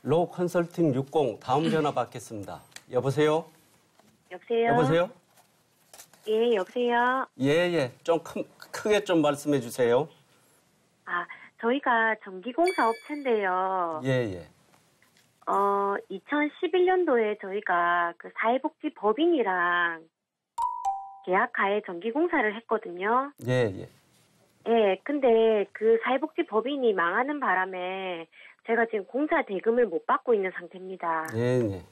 로우 컨설팅 60 다음 전화 받겠습니다. 여보세요? 여보세요? 여보세요? 예, 여보세요? 예. 좀 크게 좀 말씀해 주세요. 저희가 전기공사 업체인데요. 예. 2011년도에 저희가 그 사회복지법인이랑 계약하에 전기공사를 했거든요. 예. 예, 근데 그 사회복지법인이 망하는 바람에 제가 지금 공사 대금을 못 받고 있는 상태입니다. 예.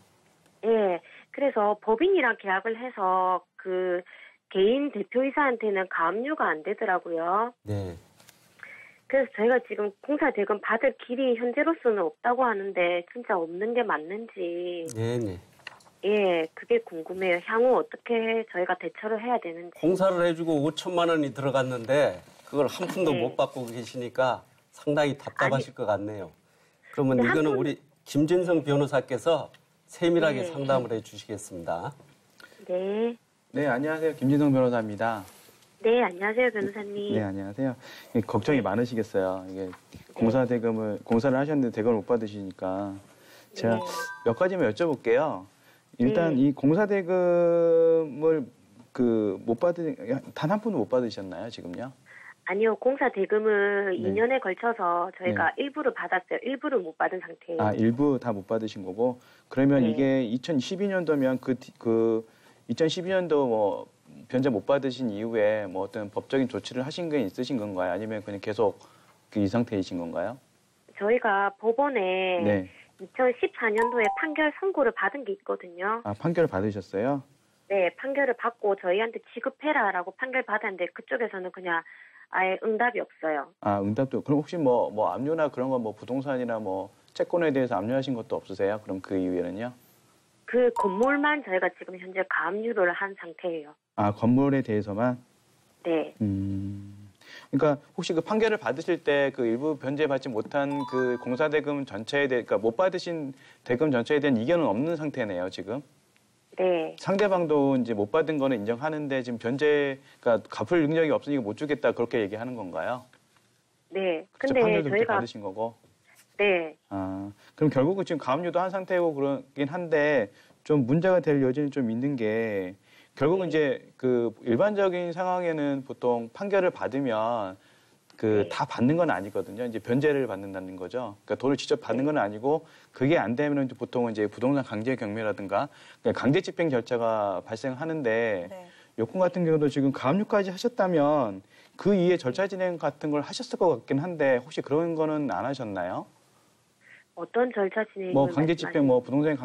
예, 그래서 법인이랑 계약을 해서 그 개인 대표이사한테는 가압류가 안 되더라고요. 네. 그래서 저희가 지금 공사 대금 받을 길이 현재로서는 없다고 하는데 진짜 없는 게 맞는지. 네. 예, 그게 궁금해요. 향후 어떻게 저희가 대처를 해야 되는지. 공사를 해주고 5천만 원이 들어갔는데 그걸 한 푼도 네. 못 받고 계시니까 상당히 답답하실 것 같네요. 그러면 네, 이거는 우리 김진성 변호사께서 세밀하게 네. 상담을 해 주시겠습니다. 네. 네, 안녕하세요. 김진성 변호사입니다. 네, 안녕하세요, 변호사님. 네, 안녕하세요. 걱정이 많으시겠어요. 이게 공사를 하셨는데 대금을 못 받으시니까. 제가 몇 가지만 여쭤볼게요. 일단 이 공사 대금을 단 한 푼도 못 받으셨나요, 지금요? 아니요, 공사 대금을 네. 2년에 걸쳐서 저희가 일부를 받았어요. 일부를 못 받은 상태예요. 일부 다 못 받으신 거고. 그러면 네. 이게 2012년도면 2012년도 뭐 변제 못 받으신 이후에 뭐 어떤 법적인 조치를 하신 게 있으신 건가요? 아니면 그냥 계속 이 상태이신 건가요? 저희가 법원에 네. 2014년도에 판결 선고를 받은 게 있거든요. 판결을 받으셨어요? 네, 판결을 받고 저희한테 지급해라라고 판결 받았는데 그쪽에서는 그냥 아예 응답이 없어요. 응답도. 그럼 혹시 뭐 압류나 그런 거 뭐 부동산이나 뭐 채권에 대해서 압류하신 것도 없으세요? 그럼 그 이후에는요? 그 건물만 저희가 지금 현재 가압류를 한 상태예요. 건물에 대해서만? 네. 그러니까 혹시 그 판결을 받으실 때 그 일부 변제받지 못한 그 공사대금 전체에 대해, 그러니까 못 받으신 대금 전체에 대한 이견은 없는 상태네요, 지금? 네. 상대방도 이제 못 받은 거는 인정하는데 지금 그러니까 갚을 능력이 없으니까 못 주겠다 그렇게 얘기하는 건가요? 네. 그렇죠, 근데 판결도 저희가 받으신 거고. 네. 그럼 결국은 지금 가압류도 한 상태고 그러긴 한데 좀 문제가 될 여지는 좀 있는 게 결국은 이제 그 일반적인 상황에는 보통 판결을 받으면 다 받는 건 아니거든요. 이제 변제를 받는다는 거죠. 그러니까 돈을 직접 받는 건 아니고 그게 안 되면은 보통은 이제 부동산 강제 경매라든가 강제 집행 절차가 발생하는데 요건 같은 경우도 지금 가압류까지 하셨다면 그 이후에 절차 진행 같은 걸 하셨을 것 같긴 한데 혹시 그런 거는 안 하셨나요? 어떤 절차 진행을 뭐 강제 집행, 뭐 부동산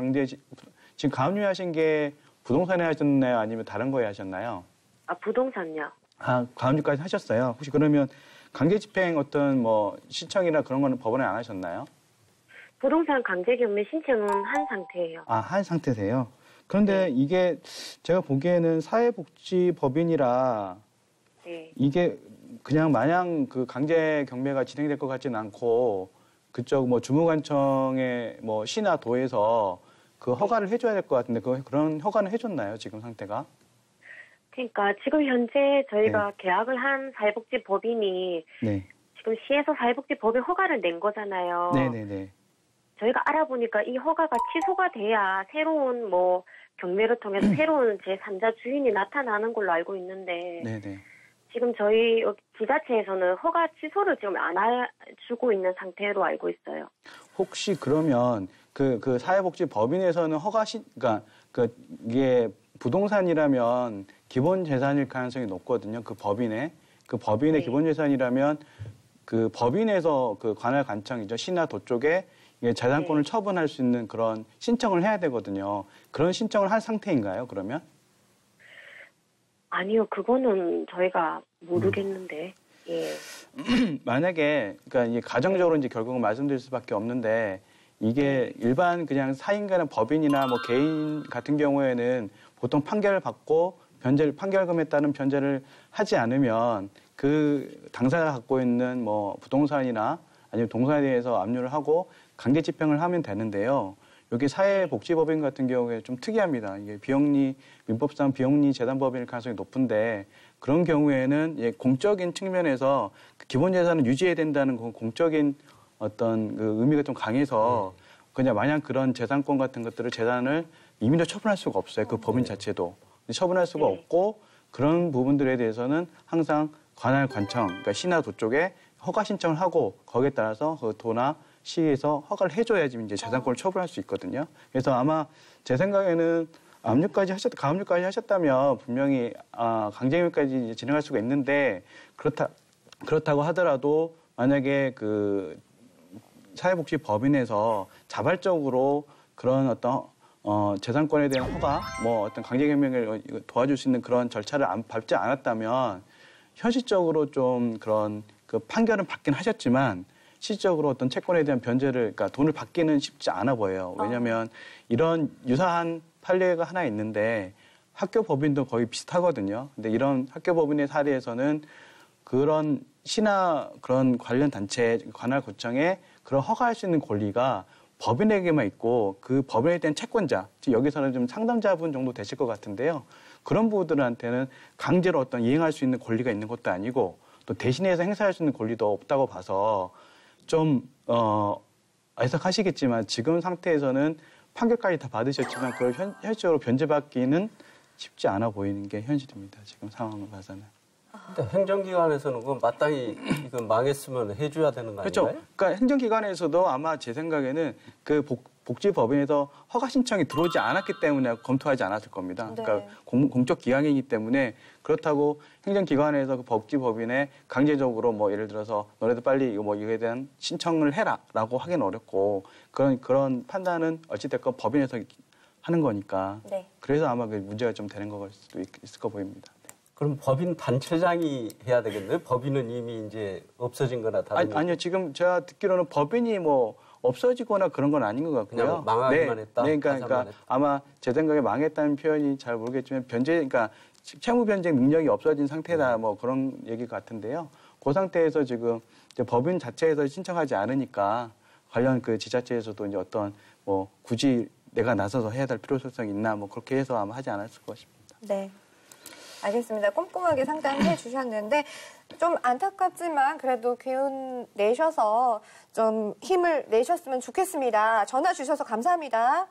지금 가압류 하신 게 부동산에 하셨나요? 아니면 다른 거에 하셨나요? 부동산요. 가압류까지 하셨어요. 혹시 그러면 강제 집행 어떤 뭐 신청이나 그런 거는 법원에 안 하셨나요? 부동산 강제 경매 신청은 한 상태예요. 한 상태세요. 그런데 이게 제가 보기에는 사회복지법인이라 이게 그냥 마냥 그 강제 경매가 진행될 것 같지는 않고 그쪽 뭐 주무관청의 뭐 시나 도에서 그 허가를 해줘야 될 것 같은데 그런 허가는 해줬나요? 지금 상태가? 그러니까 지금 현재 저희가 계약을 한 사회복지법인이 지금 시에서 사회복지법인 허가를 낸 거잖아요. 네네네. 저희가 알아보니까 이 허가가 취소가 돼야 새로운 뭐 경매를 통해서 새로운 제3자 주인이 나타나는 걸로 알고 있는데 지금 저희 지자체에서는 허가 취소를 지금 안 해주고 있는 상태로 알고 있어요. 혹시 그러면 그 사회복지법인에서는 그러니까 이게 부동산이라면 기본 재산일 가능성이 높거든요. 그 법인의 기본 재산이라면 그 법인에서 그 관할 관청이죠. 시나 도 쪽에 재산권을 처분할 수 있는 그런 신청을 해야 되거든요. 그런 신청을 한 상태인가요, 그러면? 아니요, 그거는 저희가 모르겠는데. 만약에, 그러니까 이게 가정적으로 이제 결국은 말씀드릴 수밖에 없는데, 이게 일반 그냥 사인가나 법인이나 뭐 개인 같은 경우에는 보통 판결을 받고 판결금에 따른 변제를 하지 않으면 그 당사자가 갖고 있는 뭐 부동산이나 아니면 동산에 대해서 압류를 하고 강제 집행을 하면 되는데요. 여기 사회복지법인 같은 경우에 좀 특이합니다. 이게 민법상 비영리 재단법인일 가능성이 높은데 그런 경우에는 공적인 측면에서 기본 재산을 유지해야 된다는 공적인 어떤 그 의미가 좀 강해서 그냥 마냥 그런 재산권 같은 것들을 재산을 임의로 처분할 수가 없어요. 그 법인 자체도 처분할 수가 없고 그런 부분들에 대해서는 항상 관할 관청, 그러니까 시나 도 쪽에 허가 신청을 하고 거기에 따라서 그 도나 시에서 허가를 해줘야지 이제 재산권을 처분할 수 있거든요. 그래서 아마 제 생각에는 가압류까지 하셨다면 분명히 강제징용까지 진행할 수가 있는데 그렇다고 하더라도 만약에 그 사회복지법인에서 자발적으로 그런 어떤 재산권에 대한 허가, 뭐 어떤 강제징용을 도와줄 수 있는 그런 절차를 밟지 않았다면 현실적으로 좀 그런 그 판결은 받긴 하셨지만 실질적으로 어떤 채권에 대한 변제를, 그러니까 돈을 받기는 쉽지 않아 보여요. 왜냐하면 이런 유사한 판례가 하나 있는데 학교 법인도 거의 비슷하거든요. 근데 이런 학교 법인의 사례에서는 그런 시나 그런 관련 단체 관할구청에 그런 허가할 수 있는 권리가 법인에게만 있고 그 법인에 대한 채권자, 즉 여기서는 좀 상담자분 정도 되실 것 같은데요. 그런 분들한테는 강제로 어떤 이행할 수 있는 권리가 있는 것도 아니고 또 대신해서 행사할 수 있는 권리도 없다고 봐서 좀 애석하시겠지만 지금 상태에서는 판결까지 다 받으셨지만 그걸 현실적으로 변제받기는 쉽지 않아 보이는 게 현실입니다. 지금 상황을 봐서는. 근데 행정기관에서는 그건 마땅히 이건 망했으면 해줘야 되는 거 아닌가요? 그렇죠. 그러니까 행정기관에서도 아마 제 생각에는 그 복지법인에서 허가 신청이 들어오지 않았기 때문에 검토하지 않았을 겁니다. 네. 그러니까 공적 기관이기 때문에 그렇다고 행정기관에서 그 복지법인에 강제적으로 뭐 예를 들어서 너네도 빨리 이거에 대한 신청을 해라라고 하기는 어렵고 그런 판단은 어찌됐건 법인에서 하는 거니까. 네. 그래서 아마 그 문제가 좀 되는 걸 수도 있을 거 보입니다. 그럼 법인 단체장이 해야 되겠네요. 법인은 이미 이제 없어진 거나 다른. 아니요. 지금 제가 듣기로는 법인이 뭐 없어지거나 그런 건 아닌 것 같고요. 그냥 망하기만 했다. 네, 그러니까 아마 제 생각에 망했다는 표현이 잘 모르겠지만 그러니까 채무 변제 능력이 없어진 상태다 뭐 그런 얘기 같은데요. 그 상태에서 지금 이제 법인 자체에서 신청하지 않으니까 관련 그 지자체에서도 이제 어떤 뭐 굳이 내가 나서서 해야 될 필요성이 있나 뭐 그렇게 해서 아마 하지 않았을 것입니다. 네. 알겠습니다. 꼼꼼하게 상담해 주셨는데 좀 안타깝지만 그래도 기운 내셔서 좀 힘을 내셨으면 좋겠습니다. 전화 주셔서 감사합니다.